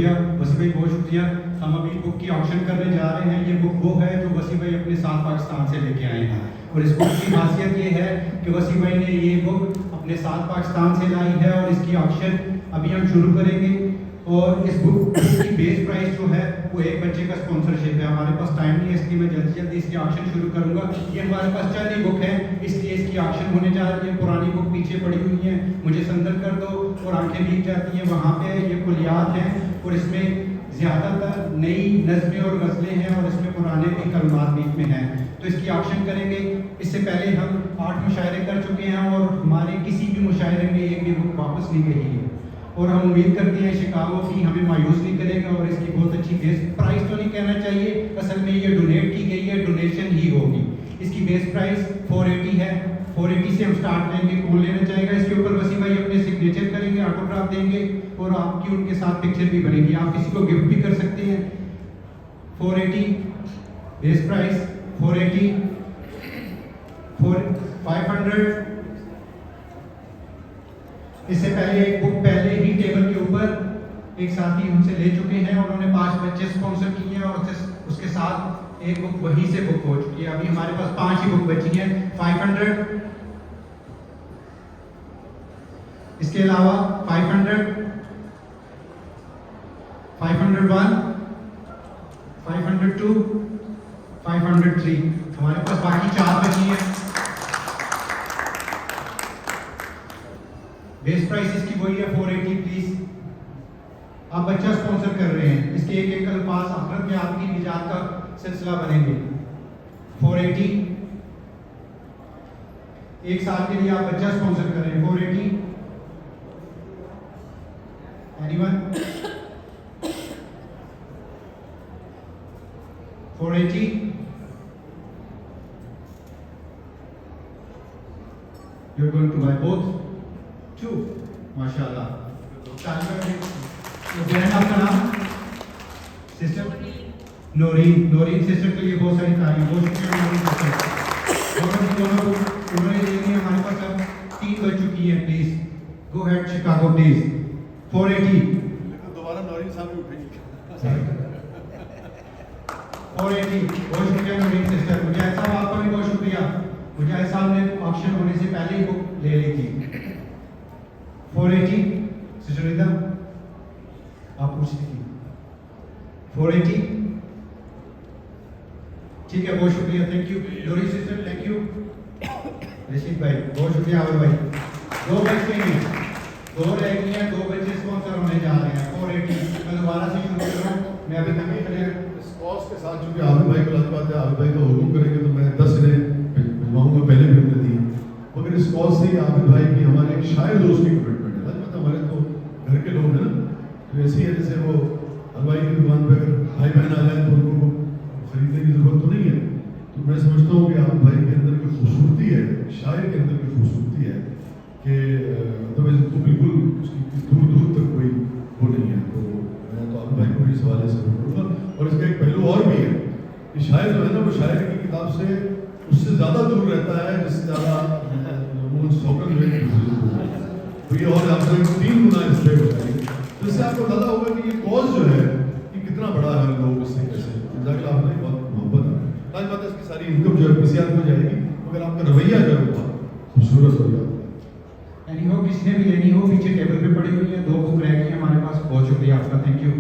वसी भाई बहुत शुक्रिया। हम अभी बुक की ऑप्शन करने जा रहे हैं। ये बुक वो है जो वसी भाई अपने साथ पाकिस्तान से लेके आए हैं और इस बुक की खासियत ये है कि वसी भाई ने ये बुक अपने साथ पाकिस्तान से लाई है और इसकी ऑप्शन अभी हम शुरू करेंगे। और इस बुक की बेस प्राइस जो है वो एक बच्चे का स्पॉन्सरशिप है। हमारे पास टाइम नहीं है इसलिए मैं जल्दी जल्दी इसकी ऑप्शन शुरू करूंगा। ये हमारे पास चंद ही बुक है इसलिए इसकी ऑप्शन होने जा रही है। पुरानी बुक पीछे पड़ी हुई है, मुझे संदल कर दो और आंखें भीग जाती हैं। वहाँ पे ये कुलियात हैं और इसमें ज़्यादातर नई नज़में और गज़लें हैं और इसमें पुराने भी कलमात बीच में हैं। तो इसकी ऑप्शन करेंगे। इससे पहले हम 8 मुशायरे कर चुके हैं और हमारे किसी भी मुशायरे में एक भी बुक वापस नहीं गई है और हम उम्मीद करते हैं शिकागो की हमें मायूस नहीं करेगा और इसकी बहुत अच्छी बेस प्राइस तो नहीं कहना चाहिए, असल में ये डोनेट की गई है, डोनेशन ही होगी। इसकी बेस प्राइस 480 है। 480 से हम स्टार्ट लेंगे। कौन लेना चाहेगा? इसके ऊपर वसी भाई अपने सिग्नेचर करेंगे, ऑटोग्राफ देंगे और आपकी उनके साथ पिक्चर भी बनेगी। आप किसी को गिफ्ट भी कर सकते हैं। 480 बेस प्राइस, 480 500। इससे पहले एक बुक पहले ही टेबल के ऊपर एक साथी हमसे ले चुके हैं और उन्होंने 5 बच्चे स्पॉन्सर किए हैं और उसके साथ एक बुक वहीं से बुक हो चुकी है। अभी हमारे पास 5 ही बुक बची हैं। 500। इसके अलावा 500, 501, 502, 503। हमारे पास बाकी 4 बची हैं। बेस प्राइस इसकी वही है 480। प्लीज आप बच्चा स्पॉन्सर कर रहे हैं, इसके एक एक अल्फाज आखिरत में आपकी निजात का सिलसिला बनेंगे। 480 एक साल के लिए आप बच्चा स्पॉन्सर कर रहे हैं। 480। Anyone? 480। You are going to buy both 2। माशाल्लाह। बहन आपका नाम? सिस्टर नौरीन। नौरीन सिस्टर के लिए बहुत सारी तारीफ। बहुत शुक्रिया नौरीन सिस्टर। दोनों उन्होंने देनी हमारे पास अब 3 बज चुकी है। Please go head Chicago please. 480। दोबारा नौरीन साहब भी उठेंगे। 480। बहुत शुक्रिया नौरीन सिस्टर। मुजाहिद साहब आपका भी बहुत शुक्रिया। मुजाहिद साहब ने ऑप्शन होने से पहले ही बुक ले ली थी। 480। सिस्टर रिदा आप पूछ रही थी। 480। ठीक है, बहुत शुक्रिया। Thank you Lori sister. Thank you Rashid भाई। बहुत शुक्रिया आवर भाई। 2 बच्चे हैं, 2 रह गई हैं। 2 बच्चे स्पॉन्सर होने जा रहे हैं। 480। मैं दोबारा से शुरू कर रहा हूँ। मैं अभी तक इस कॉज के साथ चूंकि आबिद भाई को लाजमी बात है, आबिद भाई का हुक्म करेंगे तो मैं 10 इन्हें भिजवाऊंगा। पहले भी हमने दी, मगर इस कॉज से आबिद भाई की हमारे एक शायर दोस्त की कमिटमेंट है। लाजमी बात है, हमारे तो घर के लोग हैं ना, तो ऐसी है जैसे वो हलवाई की दुकान पर अगर भाई बहन आ जाए तो उनको खरीदने की जरूरत तो नहीं है। तो मैं समझता हूँ कि आबिद भाई के अंदर की खूबसूरती है, शायर के अंदर की खूबसूरती है कि तो बिल्कुल उसकी दूर दूर तक कोई वो नहीं है। तो मैं तो आबिद भाई को इस हवाले से करूँगा। और इसका एक पहलू और भी है कि शायर जो है ना, वो शायर की किताब से उससे ज़्यादा दूर रहता है जिससे ज़्यादा स्पोकन जो है। तो ये और आपको 3 गुना रिस्पेक्ट हो जाएगी। तो इससे आपको पता होगा कि ये कॉज जो है ये कितना बड़ा है। लोग इससे कैसे आपने बहुत मोहब्बत है। आज बात है इसकी सारी इनकम जो है किसी आदमी को जाएगी, मगर आपका रवैया जो है बहुत खूबसूरत हो जाता है। किसी ने भी लेनी हो, पीछे टेबल पे पड़ी हुई है। 2 बुक रह गई है हमारे पास। बहुत शुक्रिया आपका। Thank you.